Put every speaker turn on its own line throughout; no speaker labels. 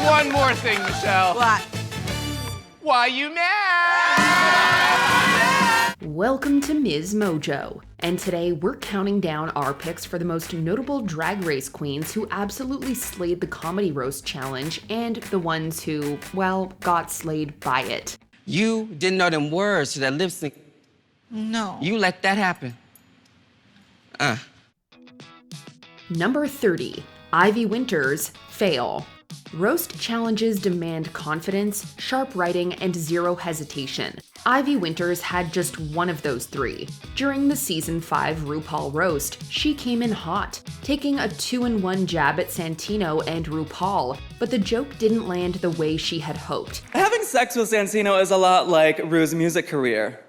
one more thing, Michelle.
What?
Why you mad?
Welcome to MsMojo, and today we're counting down our picks for the most notable drag race queens who absolutely slayed the comedy roast challenge and the ones who, well, got slayed by it.
You didn't know them words to that lip sync.
No.
You let that happen.
Number 30, Ivy Winters, Fail. Roast challenges demand confidence, sharp writing, and zero hesitation. Ivy Winters had just one of those three. During the season 5 RuPaul roast, she came in hot, taking a 2-in-1 jab at Santino and RuPaul, but the joke didn't land the way she had hoped.
Having sex with Santino is a lot like Ru's music career.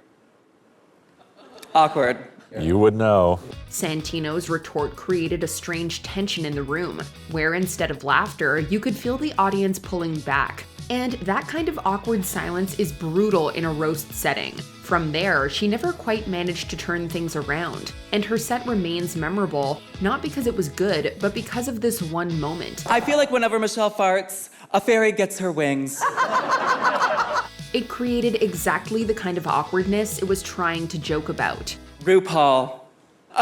Awkward.
You would know.
Santino's retort created a strange tension in the room, where instead of laughter, you could feel the audience pulling back. And that kind of awkward silence is brutal in a roast setting. From there, she never quite managed to turn things around, and her set remains memorable, not because it was good, but because of this one moment.
I feel like whenever Michelle farts, a fairy gets her wings.
It created exactly the kind of awkwardness it was trying to joke about.
RuPaul,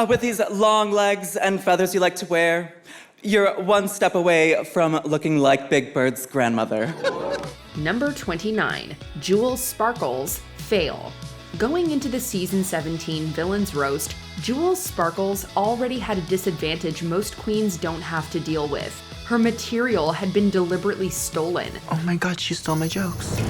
with these long legs and feathers you like to wear, you're one step away from looking like Big Bird's grandmother.
Number 29, Jewel Sparkles, Fail. Going into the season 17 Villains Roast, Jewel Sparkles already had a disadvantage most queens don't have to deal with. Her material had been deliberately stolen.
Oh my god, she stole my jokes.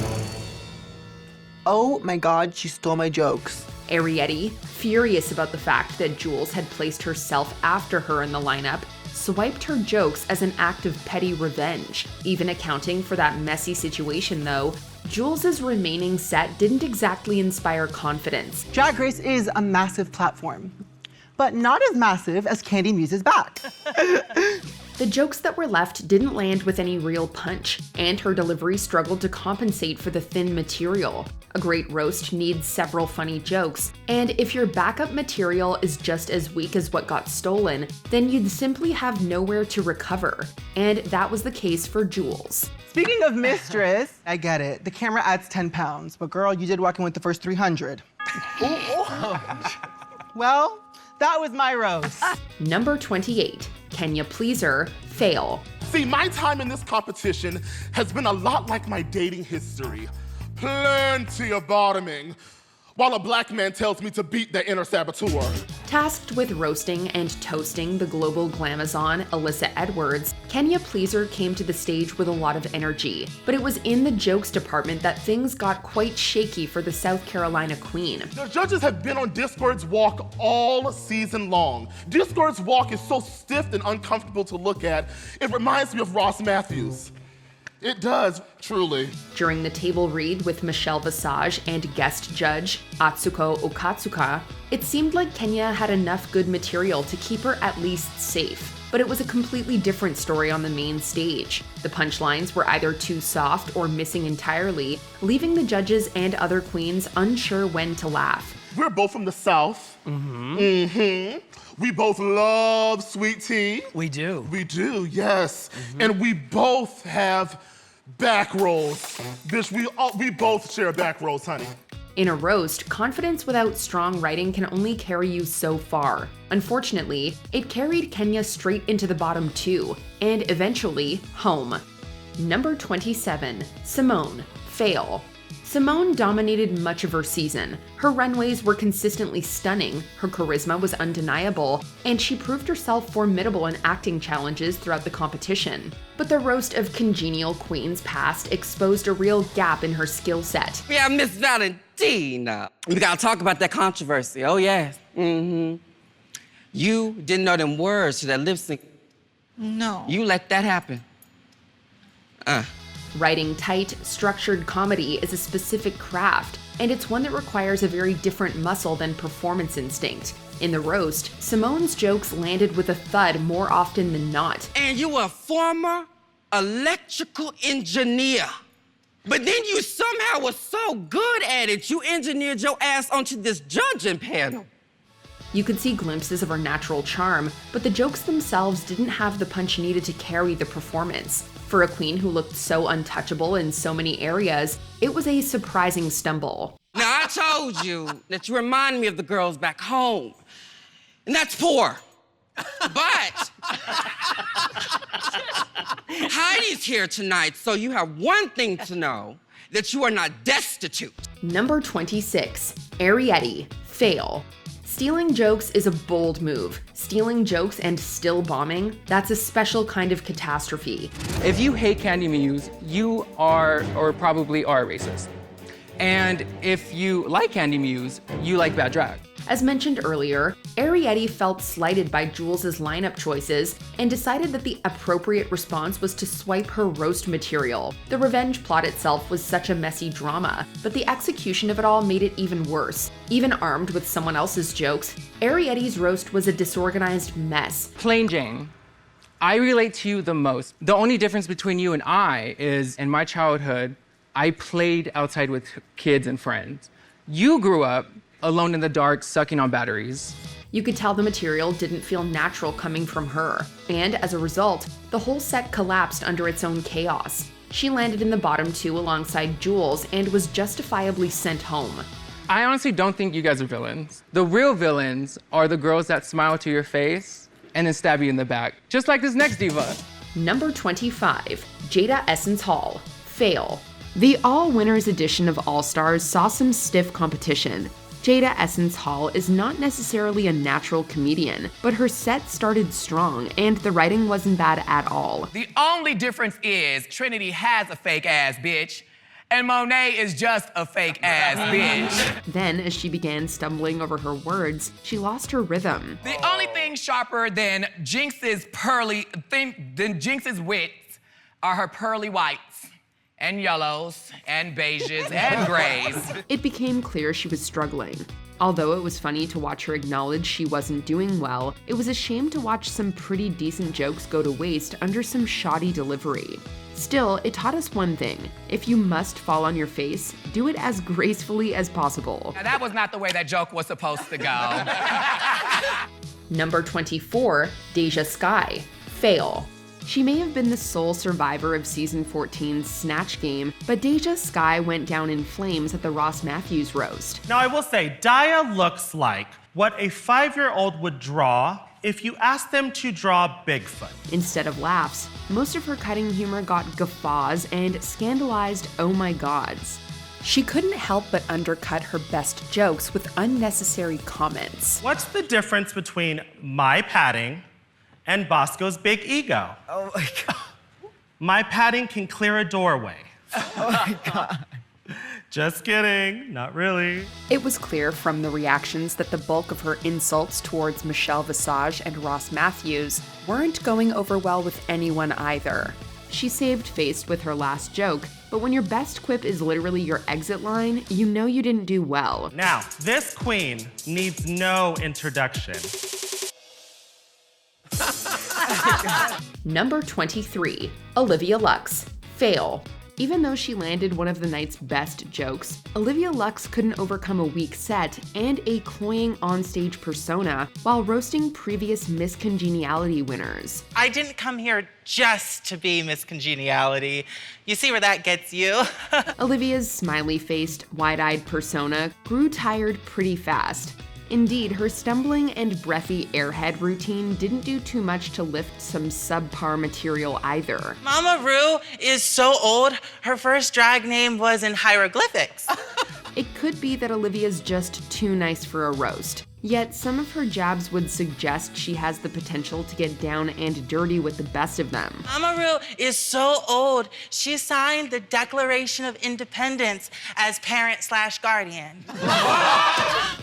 Oh my god, she stole my jokes.
Arrietty, furious about the fact that Jules had placed herself after her in the lineup, swiped her jokes as an act of petty revenge. Even accounting for that messy situation though, Jules' remaining set didn't exactly inspire confidence.
Drag Race is a massive platform, but not as massive as Kandy Muse's back.
The jokes that were left didn't land with any real punch, and her delivery struggled to compensate for the thin material. A great roast needs several funny jokes, and if your backup material is just as weak as what got stolen, then you'd simply have nowhere to recover. And that was the case for Jules.
Speaking of mistress, I get it. The camera adds 10 pounds, but girl, you did walk in with the first 300. Well, that was my roast.
Number 28, Kenya Pleaser, Fail.
See, my time in this competition has been a lot like my dating history. Plenty of bottoming, while a black man tells me to beat the inner saboteur.
Tasked with roasting and toasting the global glamazon Alyssa Edwards, Kenya Pleaser came to the stage with a lot of energy, but it was in the jokes department that things got quite shaky for the South Carolina queen.
The judges have been on Discord's walk all season long. Discord's walk is so stiff and uncomfortable to look at, it reminds me of Ross Matthews. It does, truly.
During the table read with Michelle Visage and guest judge Atsuko Okatsuka, it seemed like Kenya had enough good material to keep her at least safe. But it was a completely different story on the main stage. The punchlines were either too soft or missing entirely, leaving the judges and other queens unsure when to laugh.
We're both from the South. We both love sweet tea.
We do.
We do, yes. And we both have back rolls. Bitch, we both share back rolls, honey.
In a roast, confidence without strong writing can only carry you so far. Unfortunately, it carried Kenya straight into the bottom 2, and eventually, home. Number 27, Simone, Fail. Simone dominated much of her season. Her runways were consistently stunning, her charisma was undeniable, and she proved herself formidable in acting challenges throughout the competition. But the roast of congenial queens past exposed a real gap in her skill set.
We have Miss Valentina. We gotta talk about that controversy. Oh, yes. You didn't know them words to that lip sync.
No.
You let that happen.
Writing tight, structured comedy is a specific craft, and it's one that requires a very different muscle than performance instinct. In the roast, Simone's jokes landed with a thud more often than not.
And you were a former electrical engineer. But then you somehow were so good at it, you engineered your ass onto this judging panel.
You could see glimpses of her natural charm, but the jokes themselves didn't have the punch needed to carry the performance. For a queen who looked so untouchable in so many areas, it was a surprising stumble.
Now, I told you that you remind me of the girls back home, and that's poor. But Heidi's here tonight, so you have one thing to know, that you are not destitute.
Number 26, Arrietty, fail. Stealing jokes is a bold move. Stealing jokes and still bombing, that's a special kind of catastrophe.
If you hate Kandy Muse, you are, or probably are, racist. And if you like Kandy Muse, you like bad drag.
As mentioned earlier, Arrietty felt slighted by Jules' lineup choices and decided that the appropriate response was to swipe her roast material. The revenge plot itself was such a messy drama, but the execution of it all made it even worse. Even armed with someone else's jokes, Arrietty's roast was a disorganized mess.
Plain Jane, I relate to you the most. The only difference between you and I is, in my childhood, I played outside with kids and friends. You grew up alone in the dark, sucking on batteries.
You could tell the material didn't feel natural coming from her, and as a result, the whole set collapsed under its own chaos. She landed in the bottom 2 alongside Jules and was justifiably sent home.
I honestly don't think you guys are villains. The real villains are the girls that smile to your face and then stab you in the back, just like this next diva.
Number 25, Jaida Essence Hall, fail. The all-winners edition of All Stars saw some stiff competition. Jaida Essence Hall is not necessarily a natural comedian, but her set started strong, and the writing wasn't bad at all.
The only difference is Trinity has a fake ass bitch, and Monet is just a fake ass bitch.
Then, as she began stumbling over her words, she lost her rhythm.
The only thing sharper than Jinkx's wits are her pearly whites, and yellows, and beiges, and grays.
It became clear she was struggling. Although it was funny to watch her acknowledge she wasn't doing well, it was a shame to watch some pretty decent jokes go to waste under some shoddy delivery. Still, it taught us one thing. If you must fall on your face, do it as gracefully as possible.
Now that was not the way that joke was supposed to go.
Number 24, Deja Sky, fail. She may have been the sole survivor of season 14's Snatch Game, but Deja Sky went down in flames at the Ross Matthews roast.
Now I will say, Daya looks like what a 5-year-old would draw if you asked them to draw Bigfoot.
Instead of laughs, most of her cutting humor got guffaws and scandalized oh my gods. She couldn't help but undercut her best jokes with unnecessary comments.
What's the difference between my padding and Bosco's big ego?
Oh my God.
My padding can clear a doorway.
Oh my God.
Just kidding, not really.
It was clear from the reactions that the bulk of her insults towards Michelle Visage and Ross Matthews weren't going over well with anyone either. She saved face with her last joke, but when your best quip is literally your exit line, you know you didn't do well.
Now, this queen needs no introduction.
Number 23, Olivia Lux, fail. Even though she landed one of the night's best jokes, Olivia Lux couldn't overcome a weak set and a cloying onstage persona while roasting previous Miss Congeniality winners.
I didn't come here just to be Miss Congeniality. You see where that gets you?
Olivia's smiley-faced, wide-eyed persona grew tired pretty fast. Indeed, her stumbling and breathy airhead routine didn't do too much to lift some subpar material either.
Mama Ru is so old, her first drag name was in hieroglyphics.
It could be that Olivia's just too nice for a roast. Yet some of her jabs would suggest she has the potential to get down and dirty with the best of them.
Mama Ru is so old, she signed the Declaration of Independence as parent/guardian.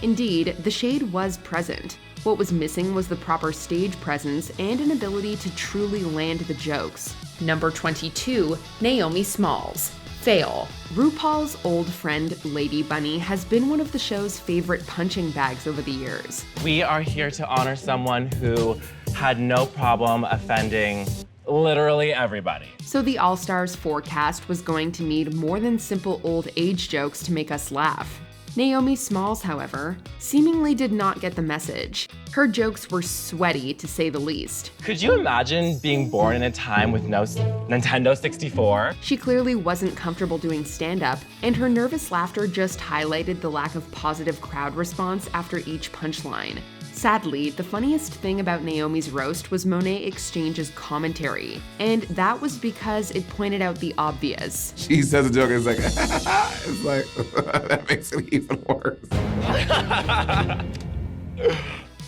Indeed, the shade was present. What was missing was the proper stage presence and an ability to truly land the jokes. Number 22, Naomi Smalls, fail. RuPaul's old friend, Lady Bunny, has been one of the show's favorite punching bags over the years.
We are here to honor someone who had no problem offending literally everybody.
So the All-Stars forecast was going to need more than simple old age jokes to make us laugh. Naomi Smalls, however, seemingly did not get the message. Her jokes were sweaty, to say the least.
Could you imagine being born in a time with no Nintendo 64?
She clearly wasn't comfortable doing stand-up, and her nervous laughter just highlighted the lack of positive crowd response after each punchline. Sadly, the funniest thing about Naomi's roast was Monet X Change's commentary, and that was because it pointed out the obvious.
She says a joke and it's like, it's like, that makes it even worse.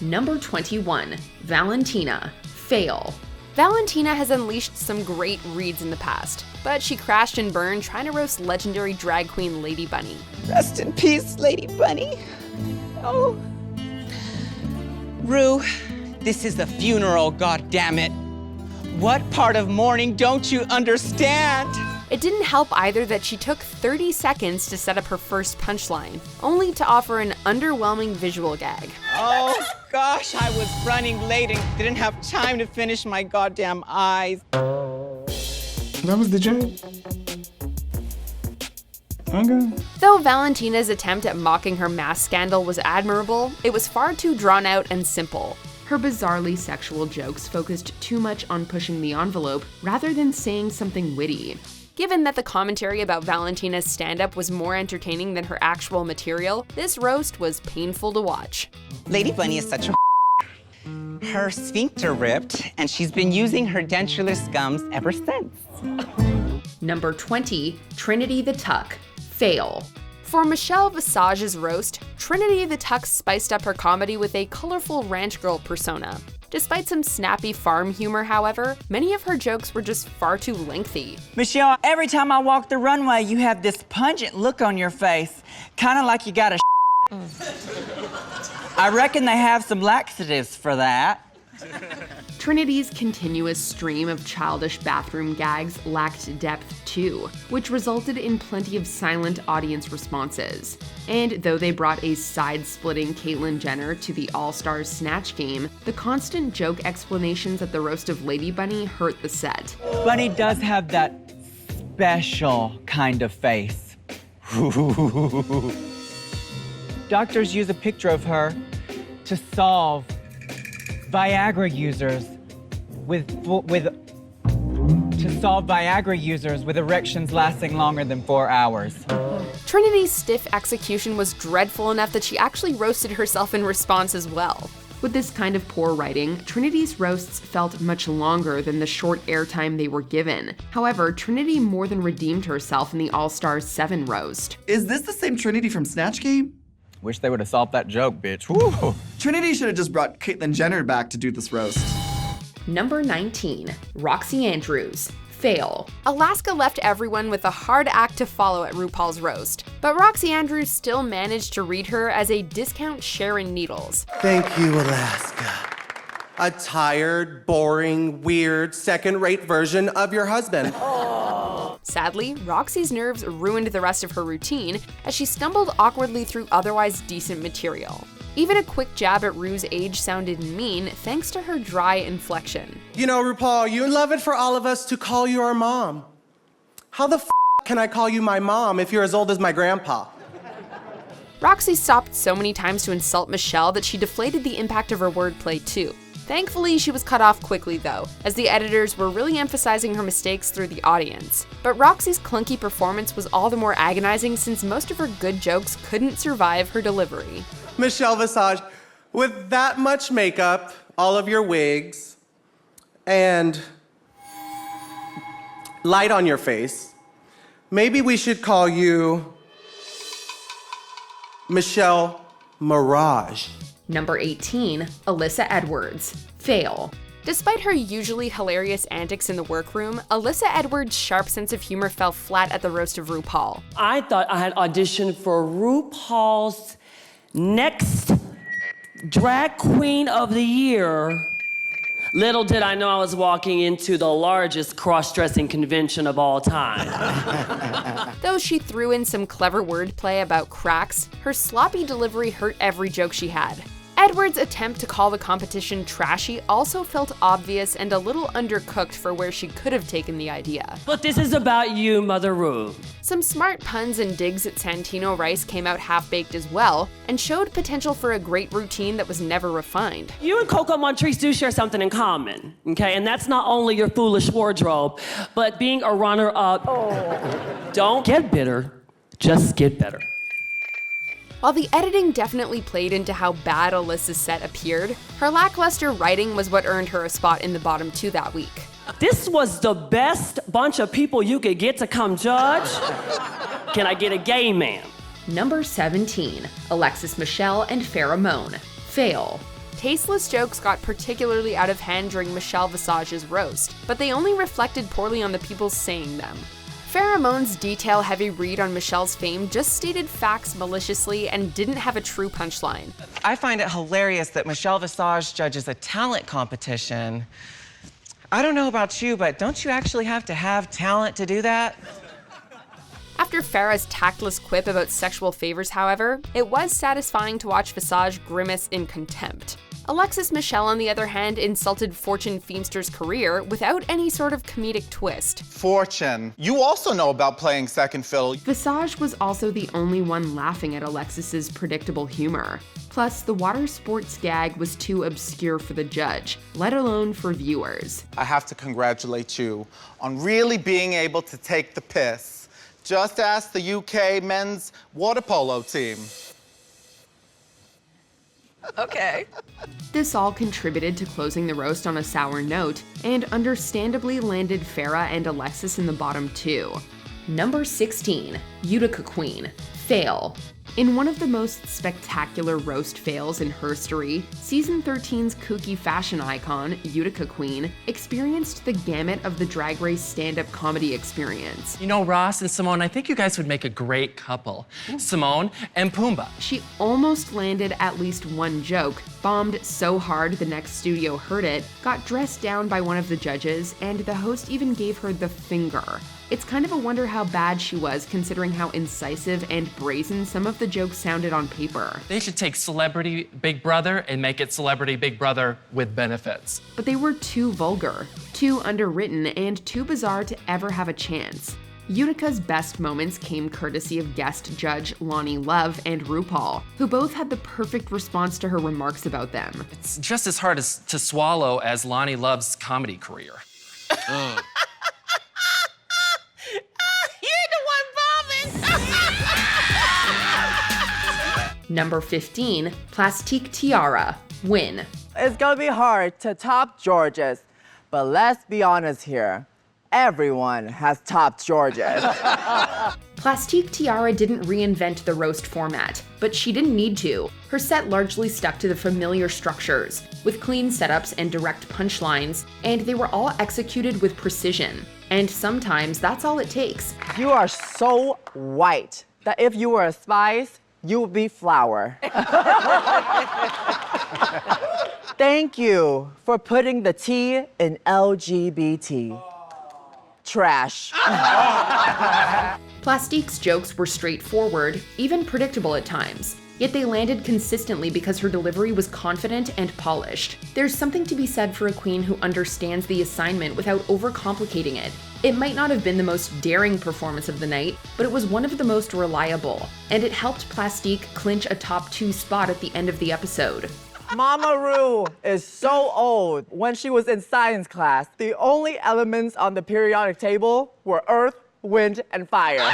Number 21, Valentina, fail. Valentina has unleashed some great reads in the past, but she crashed and burned trying to roast legendary drag queen Lady Bunny.
Rest in peace, Lady Bunny. Oh. Ru, this is a funeral, goddammit. What part of mourning don't you understand?
It didn't help either that she took 30 seconds to set up her first punchline, only to offer an underwhelming visual gag.
Oh gosh, I was running late and didn't have time to finish my goddamn eyes.
That was the joke? Okay.
Though Valentina's attempt at mocking her mask scandal was admirable, it was far too drawn out and simple. Her bizarrely sexual jokes focused too much on pushing the envelope rather than saying something witty. Given that the commentary about Valentina's stand-up was more entertaining than her actual material, this roast was painful to watch.
Lady Bunny is such a Her sphincter ripped, and she's been using her dentureless gums ever since.
Number 20, Trinity the Tuck, fail. For Michelle Visage's roast, Trinity the Tuck spiced up her comedy with a colorful ranch girl persona. Despite some snappy farm humor, however, many of her jokes were just far too lengthy.
Michelle, every time I walk the runway, you have this pungent look on your face, kind of like you got a I reckon they have some laxatives for that.
Trinity's continuous stream of childish bathroom gags lacked depth too, which resulted in plenty of silent audience responses. And though they brought a side-splitting Caitlyn Jenner to the All-Stars Snatch game, the constant joke explanations at the roast of Lady Bunny hurt the set.
Bunny does have that special kind of face. Doctors use a picture of her to solve Viagra users with erections lasting longer than 4 hours.
Trinity's stiff execution was dreadful enough that she actually roasted herself in response as well. With this kind of poor writing, Trinity's roasts felt much longer than the short airtime they were given. However, Trinity more than redeemed herself in the All-Stars 7 roast.
Is this the same Trinity from Snatch Game?
Wish they would have solved that joke, bitch. Woo.
Trinity should have just brought Caitlyn Jenner back to do this roast.
Number 19, Roxxxy Andrews, fail. Alaska left everyone with a hard act to follow at RuPaul's roast, but Roxxxy Andrews still managed to read her as a discount Sharon Needles.
Thank you, Alaska. A tired, boring, weird, second-rate version of your husband.
Sadly, Roxy's nerves ruined the rest of her routine as she stumbled awkwardly through otherwise decent material. Even a quick jab at Ru's age sounded mean thanks to her dry inflection.
You know, RuPaul, you'd love it for all of us to call you our mom. How the can I call you my mom if you're as old as my grandpa?
Roxxxy stopped so many times to insult Michelle that she deflated the impact of her wordplay too. Thankfully, she was cut off quickly though, as the editors were really emphasizing her mistakes through the audience. But Roxy's clunky performance was all the more agonizing since most of her good jokes couldn't survive her delivery.
Michelle Visage, with that much makeup, all of your wigs, and light on your face, maybe we should call you Michelle Mirage.
Number 18, Alyssa Edwards, fail. Despite her usually hilarious antics in the workroom, Alyssa Edwards' sharp sense of humor fell flat at the roast of RuPaul.
I thought I had auditioned for RuPaul's next Drag Queen of the Year. Little did I know I was walking into the largest cross-dressing convention of all time.
Though she threw in some clever wordplay about cracks, her sloppy delivery hurt every joke she had. Edwards' attempt to call the competition trashy also felt obvious and a little undercooked for where she could have taken the idea.
But this is about you, Mother Ru.
Some smart puns and digs at Santino Rice came out half-baked as well, and showed potential for a great routine that was never refined.
You and Coco Montrese do share something in common, okay? And that's not only your foolish wardrobe, but being a runner-up. Don't get bitter, just get better.
While the editing definitely played into how bad Alyssa's set appeared, her lackluster writing was what earned her a spot in the bottom 2 that week.
This was the best bunch of people you could get to come judge. Can I get a gay man?
Number 17, Alexis Michelle and Farah Moan. Fail. Tasteless jokes got particularly out of hand during Michelle Visage's roast, but they only reflected poorly on the people saying them. Farah Moan's detail-heavy read on Michelle's fame just stated facts maliciously and didn't have a true punchline.
I find it hilarious that Michelle Visage judges a talent competition. I don't know about you, but don't you actually have to have talent to do that?
After Farah's tactless quip about sexual favors, however, it was satisfying to watch Visage grimace in contempt. Alexis Michelle, on the other hand, insulted Fortune Feimster's career without any sort of comedic twist.
Fortune, you also know about playing second fiddle.
Visage was also the only one laughing at Alexis's predictable humor. Plus, the water sports gag was too obscure for the judge, let alone for viewers.
I have to congratulate you on really being able to take the piss. Just ask the UK men's water polo team.
Okay. This all contributed to closing the roast on a sour note, and understandably landed Farah and Alexis in the bottom 2. Number 16, Utica Queen. Fail. In one of the most spectacular roast fails in herstory, Season 13's kooky fashion icon, Utica Queen, experienced the gamut of the Drag Race stand-up comedy experience.
You know, Ross and Simone, I think you guys would make a great couple. Simone and Pumbaa.
She almost landed at least one joke, bombed so hard the next studio heard it, got dressed down by one of the judges, and the host even gave her the finger. It's kind of a wonder how bad she was, considering how incisive and brazen some of the jokes sounded on paper.
They should take Celebrity Big Brother and make it Celebrity Big Brother with benefits.
But they were too vulgar, too underwritten, and too bizarre to ever have a chance. Utica's best moments came courtesy of guest judge Loni Love and RuPaul, who both had the perfect response to her remarks about them.
It's just as hard to swallow as Loni Love's comedy career.
Number 15, Plastique Tiara. Win.
It's gonna be hard to top Georges, but let's be honest here. Everyone has topped Georges.
Plastique Tiara didn't reinvent the roast format, but she didn't need to. Her set largely stuck to the familiar structures, with clean setups and direct punchlines, and they were all executed with precision. And sometimes that's all it takes.
You are so white that if you were a spice, you would be flour. Thank you for putting the T in LGBT. Trash.
Plastique's jokes were straightforward, even predictable at times, yet they landed consistently because her delivery was confident and polished. There's something to be said for a queen who understands the assignment without overcomplicating it. It might not have been the most daring performance of the night, but it was one of the most reliable, and it helped Plastique clinch a top 2 spot at the end of the episode.
Mama Ru is so old. When she was in science class, the only elements on the periodic table were earth, wind, and fire.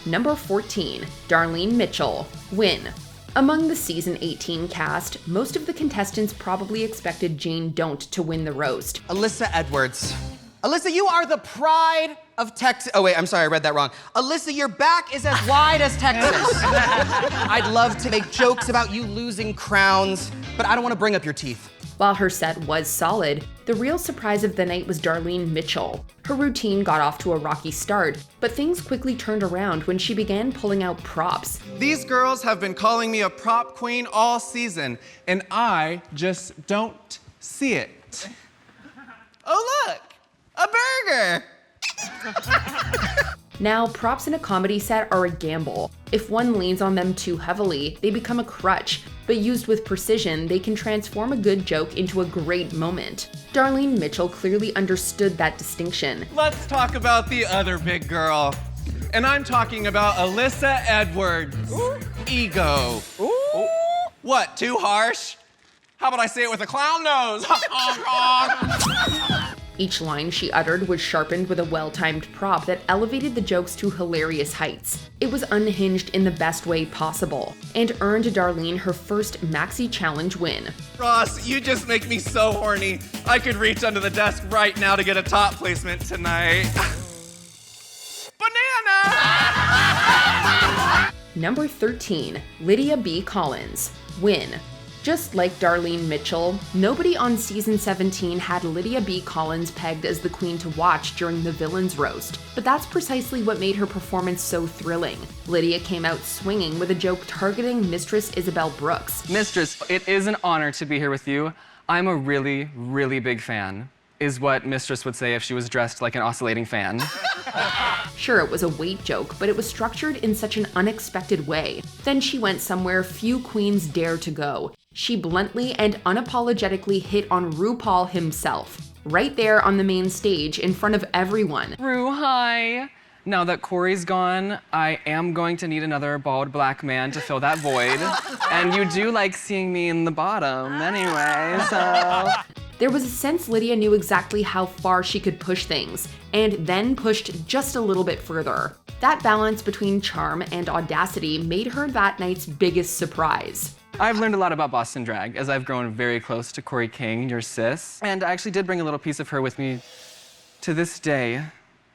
Number 14, Darlene Mitchell. Win. Among the season 18 cast, most of the contestants probably expected Jane Don't to win the roast.
Alyssa Edwards. Alyssa, you are the pride of Texas. Oh wait, I'm sorry, I read that wrong. Alyssa, your back is as wide as Texas. I'd love to make jokes about you losing crowns, but I don't want to bring up your teeth.
While her set was solid, the real surprise of the night was Darlene Mitchell. Her routine got off to a rocky start, but things quickly turned around when she began pulling out props.
These girls have been calling me a prop queen all season, and I just don't see it.
Oh look, a burger.
Now, props in a comedy set are a gamble. If one leans on them too heavily, they become a crutch, but used with precision, they can transform a good joke into a great moment. Darlene Mitchell clearly understood that distinction.
Let's talk about the other big girl.
And I'm talking about Alyssa Edwards. Ego. Ooh. What, too harsh? How about I say it with a clown nose?
Each line she uttered was sharpened with a well-timed prop that elevated the jokes to hilarious heights. It was unhinged in the best way possible, and earned Darlene her first Maxi Challenge win.
Ross, you just make me so horny. I could reach under the desk right now to get a top placement tonight. Banana!
Number 13, Lydia B. Collins, win. Just like Darlene Mitchell, nobody on season 17 had Lydia B. Collins pegged as the queen to watch during the villains roast, but that's precisely what made her performance so thrilling. Lydia came out swinging with a joke targeting Mistress Isabel Brooks.
Mistress, it is an honor to be here with you. I'm a really, really big fan, is what Mistress would say if she was dressed like an oscillating fan.
Sure, it was a weight joke, but it was structured in such an unexpected way. Then she went somewhere few queens dare to go. She bluntly and unapologetically hit on RuPaul himself, right there on the main stage in front of everyone.
Ru, hi. Now that Corey's gone, I am going to need another bald black man to fill that void. And you do like seeing me in the bottom anyway, so...
There was a sense Lydia knew exactly how far she could push things, and then pushed just a little bit further. That balance between charm and audacity made her that night's biggest surprise.
I've learned a lot about Boston drag as I've grown very close to Corey King, your sis. And I actually did bring a little piece of her with me. To this day,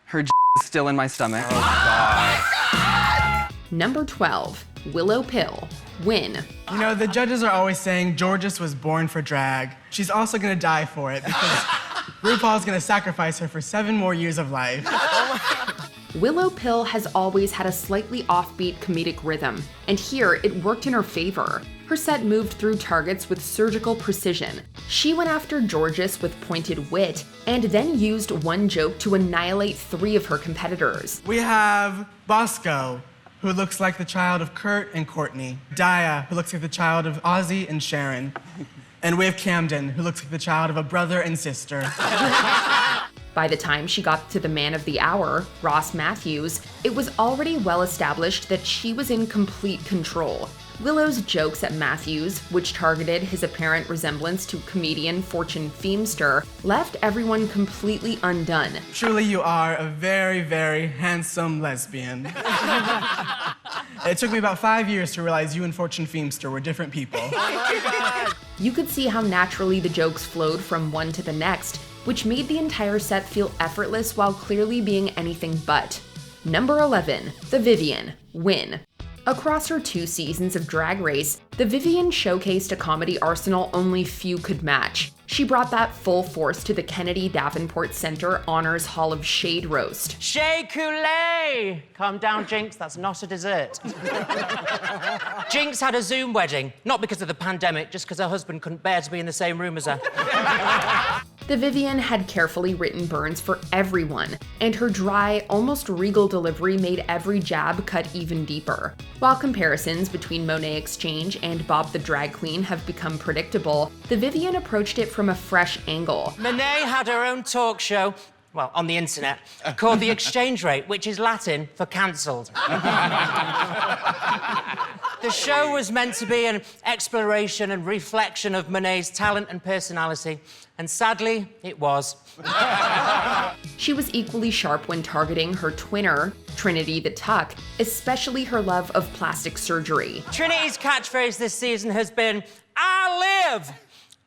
her is still in my stomach. Oh,
God. Number 12, Willow Pill, win.
You know, the judges are always saying Georges was born for drag. She's also gonna die for it because RuPaul's gonna sacrifice her for 7 more years of life.
Willow Pill has always had a slightly offbeat comedic rhythm, and here it worked in her favor. Her set moved through targets with surgical precision. She went after Georges with pointed wit, and then used one joke to annihilate 3 of her competitors.
We have Bosco, who looks like the child of Kurt and Courtney. Daya, who looks like the child of Ozzy and Sharon. And we have Camden, who looks like the child of a brother and sister.
By the time she got to the man of the hour, Ross Matthews, it was already well established that she was in complete control. Willow's jokes at Matthews, which targeted his apparent resemblance to comedian Fortune Feimster, left everyone completely undone.
Truly, you are a very, very handsome lesbian. It took me about 5 years to realize you and Fortune Feimster were different people.
You could see how naturally the jokes flowed from one to the next, which made the entire set feel effortless while clearly being anything but. Number 11, The Vivienne, win. Across her 2 seasons of Drag Race, the Vivienne showcased a comedy arsenal only few could match. She brought that full force to the Kennedy Davenport Center Honors Hall of Shade roast.
Shade Coulee! Calm down, Jinkx, that's not a dessert. Jinkx had a Zoom wedding, not because of the pandemic, just because her husband couldn't bear to be in the same room as her.
The Vivienne had carefully written burns for everyone, and her dry, almost regal delivery made every jab cut even deeper. While comparisons between Monet X Change and Bob the Drag Queen have become predictable, the Vivienne approached it from a fresh angle.
Monet had her own talk show, well, on the internet, called The Exchange Rate, which is Latin for cancelled. The show was meant to be an exploration and reflection of Monet's talent and personality, and sadly, it was.
She was equally sharp when targeting her twinner, Trinity the Tuck, especially her love of plastic surgery.
Trinity's catchphrase this season has been, "I live!"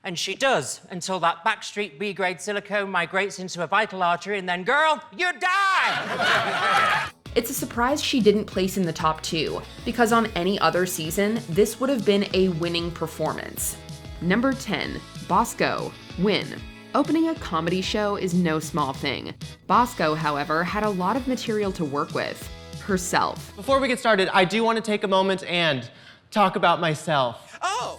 And she does, until that backstreet B-grade silicone migrates into a vital artery, and then, girl, you die!
It's a surprise she didn't place in the top 2, because on any other season, this would have been a winning performance. Number 10, Bosco, win. Opening a comedy show is no small thing. Bosco, however, had a lot of material to work with. Herself.
Before we get started, I do want to take a moment and talk about myself.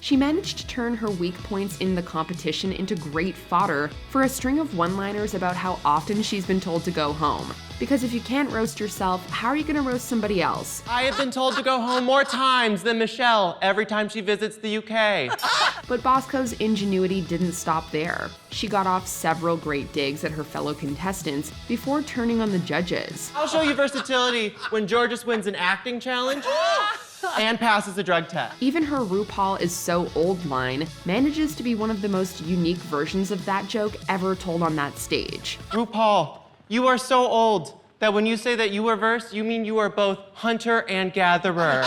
She managed to turn her weak points in the competition into great fodder for a string of one-liners about how often she's been told to go home. Because if you can't roast yourself, how are you gonna roast somebody else?
I have been told to go home more times than Michelle every time she visits the UK.
But Bosco's ingenuity didn't stop there. She got off several great digs at her fellow contestants before turning on the judges.
I'll show you versatility when Georges wins an acting challenge and passes a drug test.
Even her RuPaul is so old line manages to be one of the most unique versions of that joke ever told on that stage.
RuPaul, you are so old that when you say that you are verse, you mean you are both hunter and gatherer.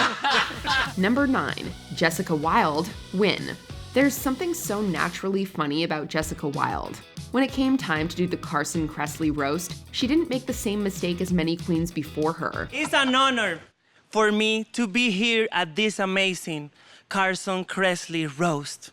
Number 9, Jessica Wilde, win. There's something so naturally funny about Jessica Wilde. When it came time to do the Carson Kressley roast, she didn't make the same mistake as many queens before her.
It's an honor for me to be here at this amazing Carson Kressley roast,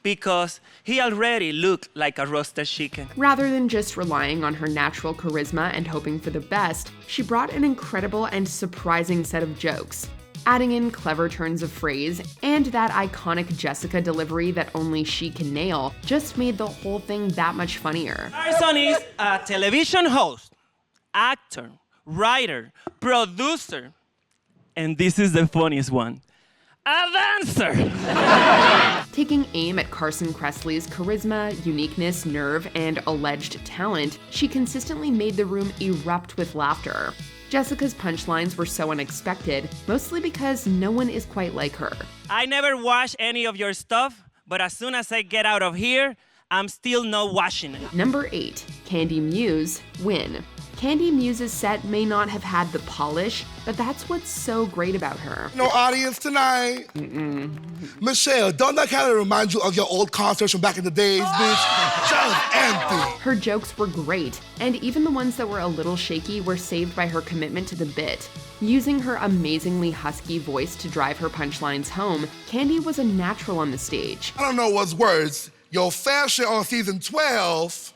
because he already looked like a roasted chicken.
Rather than just relying on her natural charisma and hoping for the best, she brought an incredible and surprising set of jokes. Adding in clever turns of phrase and that iconic Jessica delivery that only she can nail just made the whole thing that much funnier.
Carson is a television host, actor, writer, producer, and this is the funniest one, a dancer.
Taking aim at Carson Kressley's charisma, uniqueness, nerve, and alleged talent, she consistently made the room erupt with laughter. Jessica's punchlines were so unexpected, mostly because no one is quite like her.
I never wash any of your stuff, but as soon as I get out of here, I'm still not washing it.
Number 8, Kandy Muse, win. Kandy Muse's set may not have had the polish, but that's what's so great about her.
No audience tonight. Michelle, don't that kind of remind you of your old concerts from back in the days, bitch? Just empty.
Her jokes were great, and even the ones that were a little shaky were saved by her commitment to the bit. Using her amazingly husky voice to drive her punchlines home, Kandy was a natural on the stage.
I don't know what's worse, your fashion on season 12.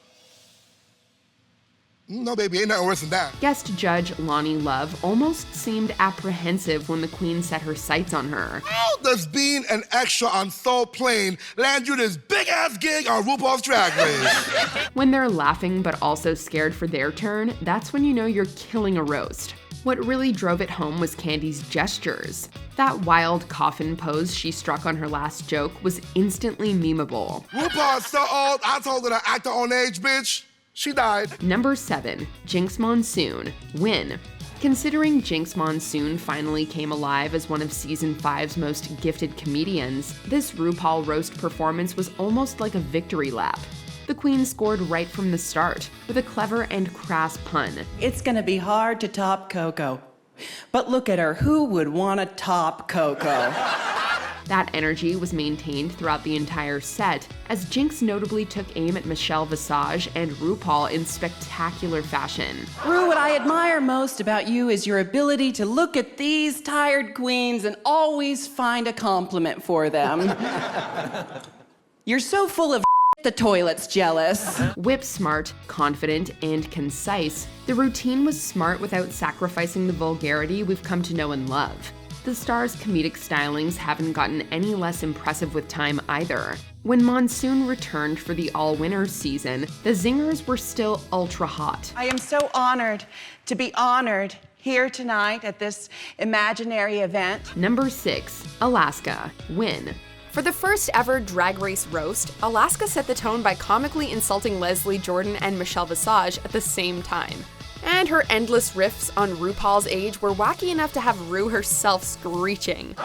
No, baby, ain't nothing worse than that.
Guest judge Lonnie Love almost seemed apprehensive when the queen set her sights on her.
How does being an extra on Soul Plane land you this big-ass gig on RuPaul's Drag Race?
When they're laughing but also scared for their turn, that's when you know you're killing a roast. What really drove it home was Kandy's gestures. That wild coffin pose she struck on her last joke was instantly memeable.
RuPaul's so old, I told her to act her own age, bitch. She died.
Number 7, Jinkx Monsoon, win. Considering Jinkx Monsoon finally came alive as one of season 5's most gifted comedians, this RuPaul roast performance was almost like a victory lap. The queen scored right from the start, with a clever and crass pun.
It's gonna be hard to top Coco. But look at her, who would wanna top Coco?
That energy was maintained throughout the entire set, as Jinkx notably took aim at Michelle Visage and RuPaul in spectacular fashion.
Ru, what I admire most about you is your ability to look at these tired queens and always find a compliment for them. You're so full of the toilet's jealous.
Whip smart, confident, and concise, the routine was smart without sacrificing the vulgarity we've come to know and love. The star's comedic stylings haven't gotten any less impressive with time either. When Monsoon returned for the all-winners season, the zingers were still ultra hot.
I am so honored to be honored here tonight at this imaginary event.
Number 6, Alaska, win.
For the first ever Drag Race roast, Alaska set the tone by comically insulting Leslie Jordan and Michelle Visage at the same time. And her endless riffs on RuPaul's age were wacky enough to have Ru herself screeching.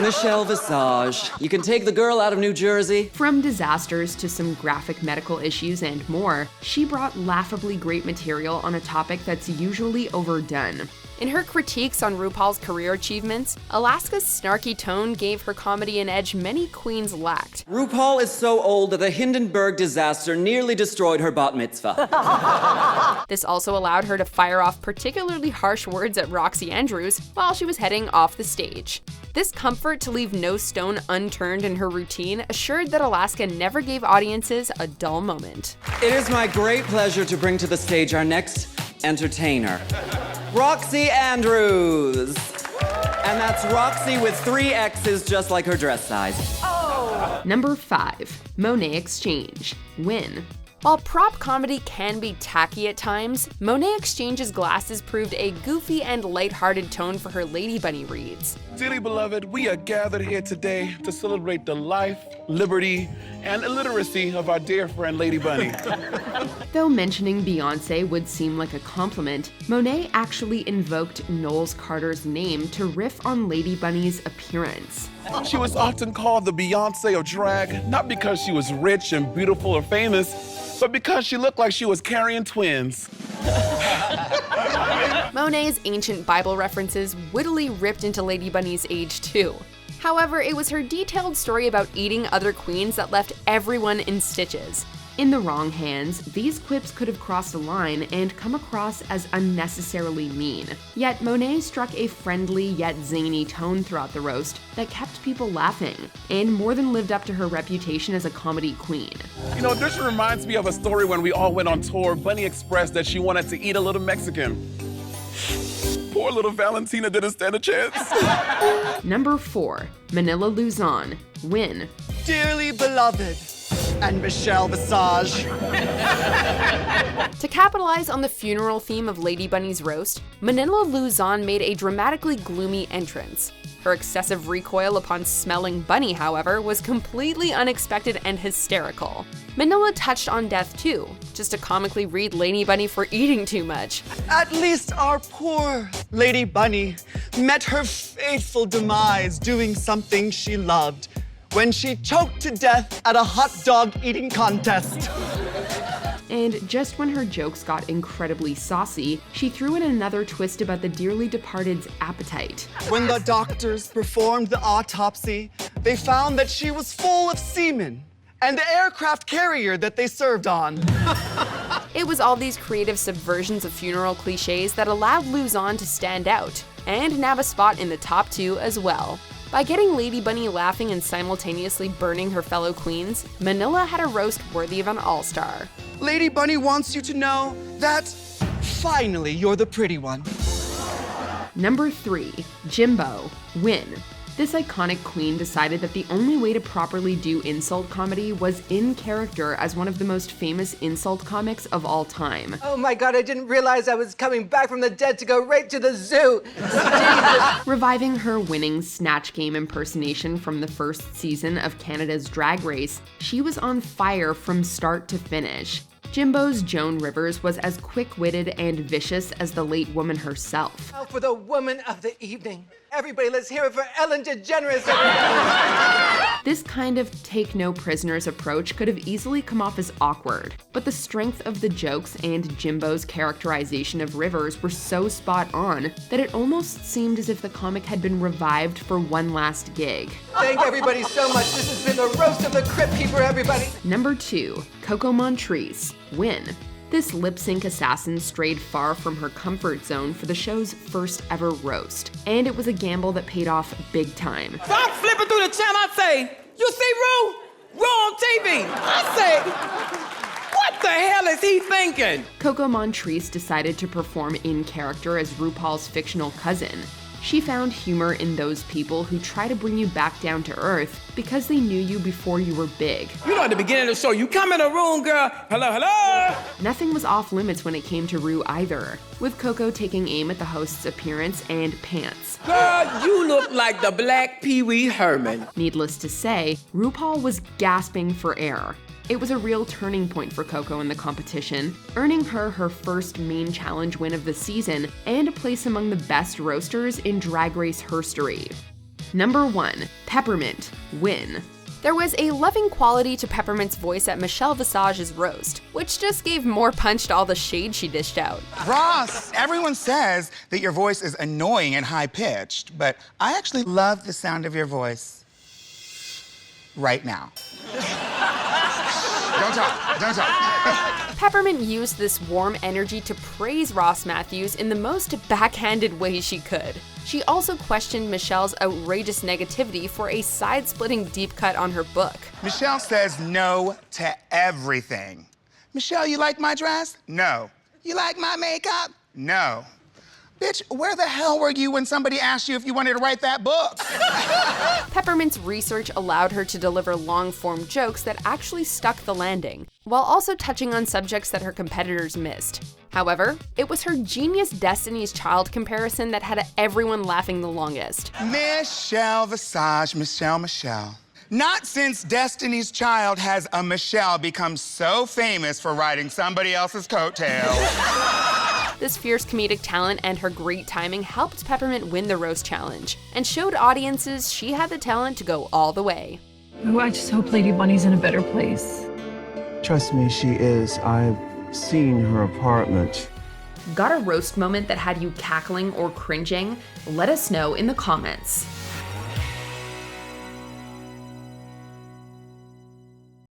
Michelle Visage, you can take the girl out of New Jersey.
From disasters to some graphic medical issues and more, she brought laughably great material on a topic that's usually overdone.
In her critiques on RuPaul's career achievements, Alaska's snarky tone gave her comedy an edge many queens lacked.
RuPaul is so old that the Hindenburg disaster nearly destroyed her bat mitzvah.
This also allowed her to fire off particularly harsh words at Roxxxy Andrews while she was heading off the stage. This comfort to leave no stone unturned in her routine assured that Alaska never gave audiences a dull moment.
It is my great pleasure to bring to the stage our next entertainer, Roxxxy Andrews. And that's Roxxxy with 3 X's just like her dress size.
Number 5, Monet X Change, win.
While prop comedy can be tacky at times, Monet X Change's glasses proved a goofy and lighthearted tone for her Lady Bunny reads.
Dearly beloved, we are gathered here today to celebrate the life, liberty, and illiteracy of our dear friend Lady Bunny.
Though mentioning Beyonce would seem like a compliment, Monet actually invoked Knowles Carter's name to riff on Lady Bunny's appearance.
She was often called the Beyonce of drag, not because she was rich and beautiful or famous, but because she looked like she was carrying twins.
Monet's ancient Bible references wittily ripped into Lady Bunny's age too. However, it was her detailed story about eating other queens that left everyone in stitches. In the wrong hands, these quips could have crossed a line and come across as unnecessarily mean. Yet Monet struck a friendly yet zany tone throughout the roast that kept people laughing, and more than lived up to her reputation as a comedy queen.
You know, this reminds me of a story when we all went on tour. Bunny expressed that she wanted to eat a little Mexican. Poor little Valentina didn't stand a chance.
Number 4, Manila Luzon, win.
Dearly beloved, and Michelle Visage.
To capitalize on the funeral theme of Lady Bunny's roast, Manila Luzon made a dramatically gloomy entrance. Her excessive recoil upon smelling Bunny, however, was completely unexpected and hysterical. Manila touched on death too, just to comically read Lady Bunny for eating too much.
At least our poor Lady Bunny met her fateful demise doing something she loved, when she choked to death at a hot dog eating contest.
And just when her jokes got incredibly saucy, she threw in another twist about the dearly departed's appetite.
When the doctors performed the autopsy, they found that she was full of semen and the aircraft carrier that they served on.
It was all these creative subversions of funeral cliches that allowed Luzon to stand out, and nab a spot in the top 2 as well. By getting Lady Bunny laughing and simultaneously burning her fellow queens, Manila had a roast worthy of an all-star.
Lady Bunny wants you to know that finally you're the pretty one.
Number 3, Jimbo, win. This iconic queen decided that the only way to properly do insult comedy was in character as one of the most famous insult comics of all time.
Oh my God, I didn't realize I was coming back from the dead to go right to the zoo.
Reviving her winning Snatch Game impersonation from the first season of Canada's Drag Race, she was on fire from start to finish. Jimbo's Joan Rivers was as quick-witted and vicious as the late woman herself.
Now for the woman of the evening. Everybody, let's hear it for Ellen DeGeneres.
This kind of take-no-prisoners approach could have easily come off as awkward, but the strength of the jokes and Jimbo's characterization of Rivers were so spot on that it almost seemed as if the comic had been revived for one last gig.
Thank everybody so much. This has been the roast of the Crypt Keeper, everybody.
Number 2, Coco Montrese, win. This lip-sync assassin strayed far from her comfort zone for the show's first ever roast, and it was a gamble that paid off big time.
So I'm flipping through the channel, I say, you see Ru on TV. I say, what the hell is he thinking?
Coco Montrese decided to perform in character as RuPaul's fictional cousin. She found humor in those people who try to bring you back down to earth because they knew you before you were big.
You know, at the beginning of the show, you come in the room, girl, hello, hello.
Nothing was off limits when it came to Ru either, with Coco taking aim at the host's appearance and pants.
Girl, you look like the Black Pee Wee Herman.
Needless to say, RuPaul was gasping for air. It was a real turning point for Coco in the competition, earning her her first main challenge win of the season and a place among the best roasters in Drag Race herstory. Number 1, Peppermint, win.
There was a loving quality to Peppermint's voice at Michelle Visage's roast, which just gave more punch to all the shade she dished out.
Ross, everyone says that your voice is annoying and high-pitched, but I actually love the sound of your voice right now. Don't talk.
Peppermint used this warm energy to praise Ross Matthews in the most backhanded way she could. She also questioned Michelle's outrageous negativity for a side-splitting deep cut on her book.
Michelle says no to everything. Michelle, you like my dress? No. You like my makeup? No. Bitch, where the hell were you when somebody asked you if you wanted to write that book?
Peppermint's research allowed her to deliver long-form jokes that actually stuck the landing, while also touching on subjects that her competitors missed. However, it was her genius Destiny's Child comparison that had everyone laughing the longest.
Michelle Visage, Michelle. Not since Destiny's Child has a Michelle become so famous for riding somebody else's coattails.
This fierce comedic talent and her great timing helped Peppermint win the roast challenge, and showed audiences she had the talent to go all the way.
Oh, I just hope Lady Bunny's in a better place.
Trust me, she is. I've seen her apartment.
Got a roast moment that had you cackling or cringing? Let us know in the comments.